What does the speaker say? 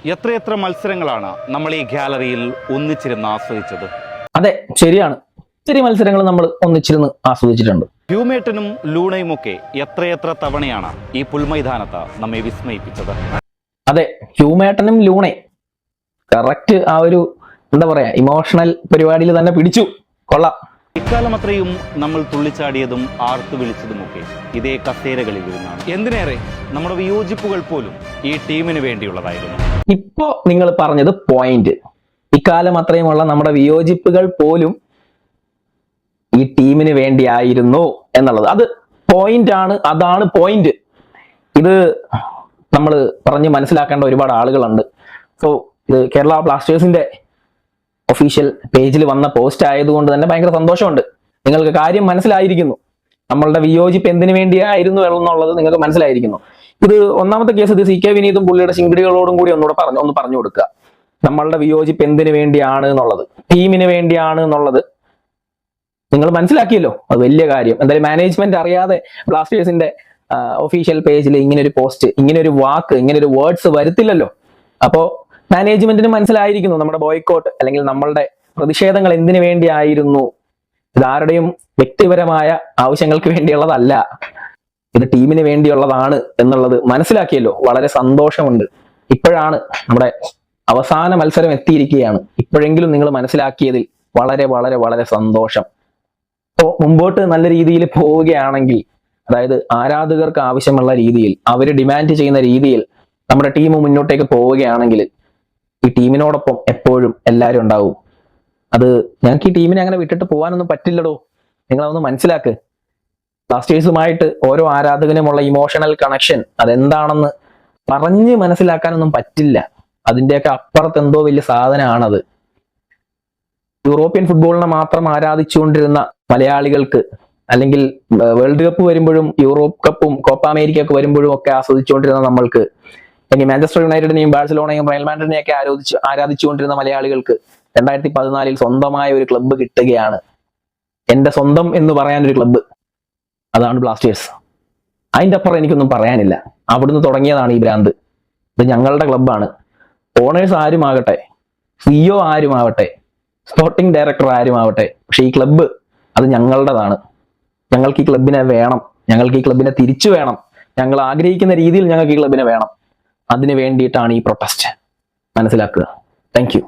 എത്രയെത്ര മത്സരങ്ങളാണ് നമ്മൾ ഈ ഗാലറിയിൽ ഒന്നിച്ചിരുന്ന് ആസ്വദിച്ചത്. അതെ, ശരിയാണ്. ഒത്തിരി മത്സരങ്ങൾ നമ്മൾ ഒന്നിച്ചിരുന്ന് ആസ്വദിച്ചിട്ടുണ്ട്. ഹ്യൂമേട്ടനും ലൂണയും ഒക്കെ എത്രയെത്ര തവണയാണ് ഈ പുൽമൈതാനത്ത് നമ്മെ വിസ്മയിപ്പിച്ചത്. അതെ, ഹ്യൂമേട്ടനും ലൂണയും കറക്റ്റ് ആ ഒരു എന്താ പറയാ ഇമോഷണൽ പരിപാടിയിൽ തന്നെ പിടിച്ചു. കൊള്ളാം. ഇക്കാലം അത്രയും നമ്മൾ തുള്ളിച്ചാടിയതും ആർത്തു വിളിച്ചതുമൊക്കെ ഇതേ കസേരകളിൽ ഇരുന്നാണ്. എന്തിനേറെ നമ്മുടെ വിയോജിപ്പുകൾ പോലും ഈ ടീമിന് വേണ്ടിയുള്ളതായിരുന്നു. ഇപ്പോ നിങ്ങൾ പറഞ്ഞത് പോയിന്റ്. ഇക്കാലം അത്രയുമുള്ള നമ്മുടെ വിയോജിപ്പുകൾ പോലും ഈ ടീമിന് വേണ്ടിയായിരുന്നു എന്നുള്ളത് അത് പോയിന്റ് ആണ്. അതാണ് പോയിന്റ്. ഇത് നമ്മൾ പറഞ്ഞ് മനസ്സിലാക്കേണ്ട ഒരുപാട് ആളുകളുണ്ട്. സോ ഇത് കേരള ബ്ലാസ്റ്റേഴ്സിന്റെ ഒഫീഷ്യൽ പേജിൽ വന്ന പോസ്റ്റ് ആയതുകൊണ്ട് തന്നെ ഭയങ്കര സന്തോഷമുണ്ട്. നിങ്ങൾക്ക് കാര്യം മനസ്സിലായിരിക്കുന്നു. നമ്മളുടെ വിയോജിപ്പ് എന്തിനു വേണ്ടിയായിരുന്നു എന്നുള്ളത് നിങ്ങൾക്ക് മനസ്സിലായിരിക്കുന്നു. ഇത് ഒന്നാമത്തെ കേസ് ഇത് CK വിനീതും പുള്ളിയുടെ ശിങ്കിടികളോടും കൂടി ഒന്ന് പറഞ്ഞു കൊടുക്കുക. നമ്മളുടെ വിയോജിപ്പ് എന്തിനു വേണ്ടിയാണ് എന്നുള്ളത്, ടീമിന് വേണ്ടിയാണ് എന്നുള്ളത് നിങ്ങൾ മനസ്സിലാക്കിയല്ലോ. അത് വലിയ കാര്യം. എന്തായാലും മാനേജ്മെന്റ് അറിയാതെ ബ്ലാസ്റ്റേഴ്സിന്റെ ഒഫീഷ്യൽ പേജിൽ ഇങ്ങനെ ഒരു പോസ്റ്റ്, ഇങ്ങനെ ഒരു വാക്ക്, ഇങ്ങനെ ഒരു വേർഡ്സ് വരുത്തില്ലല്ലോ. അപ്പോ മാനേജ്മെന്റിന് മനസ്സിലായിരിക്കുന്നു നമ്മുടെ ബോയ്ക്കോട്ട് അല്ലെങ്കിൽ നമ്മളുടെ പ്രതിഷേധങ്ങൾ എന്തിനു വേണ്ടിയായിരുന്നു. ഇതാരുടെയും വ്യക്തിപരമായ ആവശ്യങ്ങൾക്ക് വേണ്ടിയുള്ളതല്ല, ഇത് ടീമിന് വേണ്ടിയുള്ളതാണ് എന്നുള്ളത് മനസ്സിലാക്കിയല്ലോ. വളരെ സന്തോഷമുണ്ട്. ഇപ്പോഴാണ് നമ്മുടെ അവസാന മത്സരം എത്തിയിരിക്കുകയാണ്. ഇപ്പോഴെങ്കിലും നിങ്ങൾ മനസ്സിലാക്കിയതിൽ വളരെ വളരെ വളരെ സന്തോഷം. അപ്പോൾ മുമ്പോട്ട് നല്ല രീതിയിൽ പോവുകയാണെങ്കിൽ, അതായത് ആരാധകർക്ക് ആവശ്യമുള്ള രീതിയിൽ, അവർ ഡിമാൻഡ് ചെയ്യുന്ന രീതിയിൽ നമ്മുടെ ടീം മുന്നോട്ടേക്ക് പോവുകയാണെങ്കിൽ ഈ ടീമിനോടൊപ്പം എപ്പോഴും എല്ലാവരും ഉണ്ടാവും. അത് ഞങ്ങൾക്ക് ഈ ടീമിനെ അങ്ങനെ വിട്ടിട്ട് പോകാനൊന്നും പറ്റില്ലടോ. നിങ്ങളതൊന്ന് മനസ്സിലാക്ക്. ബ്ലാസ്റ്റേഴ്സുമായിട്ട് ഓരോ ആരാധകനുമുള്ള ഇമോഷണൽ കണക്ഷൻ അതെന്താണെന്ന് പറഞ്ഞ് മനസ്സിലാക്കാനൊന്നും പറ്റില്ല. അതിൻ്റെയൊക്കെ അപ്പുറത്ത് എന്തോ വലിയ സാധനമാണത്. യൂറോപ്യൻ ഫുട്ബോളിനെ മാത്രം ആരാധിച്ചുകൊണ്ടിരുന്ന മലയാളികൾക്ക്, അല്ലെങ്കിൽ വേൾഡ് കപ്പ് വരുമ്പോഴും യൂറോപ്പ് കപ്പും കോപ്പ അമേരിക്ക ഒക്കെ വരുമ്പോഴും ഒക്കെ ആസ്വദിച്ചുകൊണ്ടിരുന്ന നമ്മൾക്ക്, അല്ലെങ്കിൽ മാഞ്ചസ്റ്റർ യുണൈറ്റഡിനെയും ബാഴ്സലോണയും റയൽ മാഡ്രിഡിനെയും ഒക്കെ ആരാധിച്ചുകൊണ്ടിരുന്ന മലയാളികൾക്ക് 2014 സ്വന്തമായ ഒരു ക്ലബ്ബ് കിട്ടുകയാണ്. എന്റെ സ്വന്തം എന്ന് പറയാൻ ഒരു ക്ലബ്ബ്, അതാണ് ബ്ലാസ്റ്റേഴ്സ്. അതിൻ്റെ അപ്പുറം എനിക്കൊന്നും പറയാനില്ല. അവിടുന്ന് തുടങ്ങിയതാണ് ഈ ഭ്രാന്ത്. ഇത് ഞങ്ങളുടെ ക്ലബ്ബാണ്. ഓണേഴ്സ് ആരുമാകട്ടെ, CEO ആരുമാവട്ടെ, സ്പോർട്ടിംഗ് ഡയറക്ടർ ആരുമാവട്ടെ, പക്ഷെ ഈ ക്ലബ്ബ് അത് ഞങ്ങളുടേതാണ്. ഞങ്ങൾക്ക് ഈ ക്ലബിനെ വേണം. ഞങ്ങൾക്ക് ഈ ക്ലബിനെ തിരിച്ചു വേണം. ഞങ്ങൾ ആഗ്രഹിക്കുന്ന രീതിയിൽ ഞങ്ങൾക്ക് ഈ ക്ലബിനെ വേണം. അതിനു വേണ്ടിയിട്ടാണ് ഈ പ്രൊട്ടസ്റ്റ്. മനസ്സിലാക്കുക. Thank you.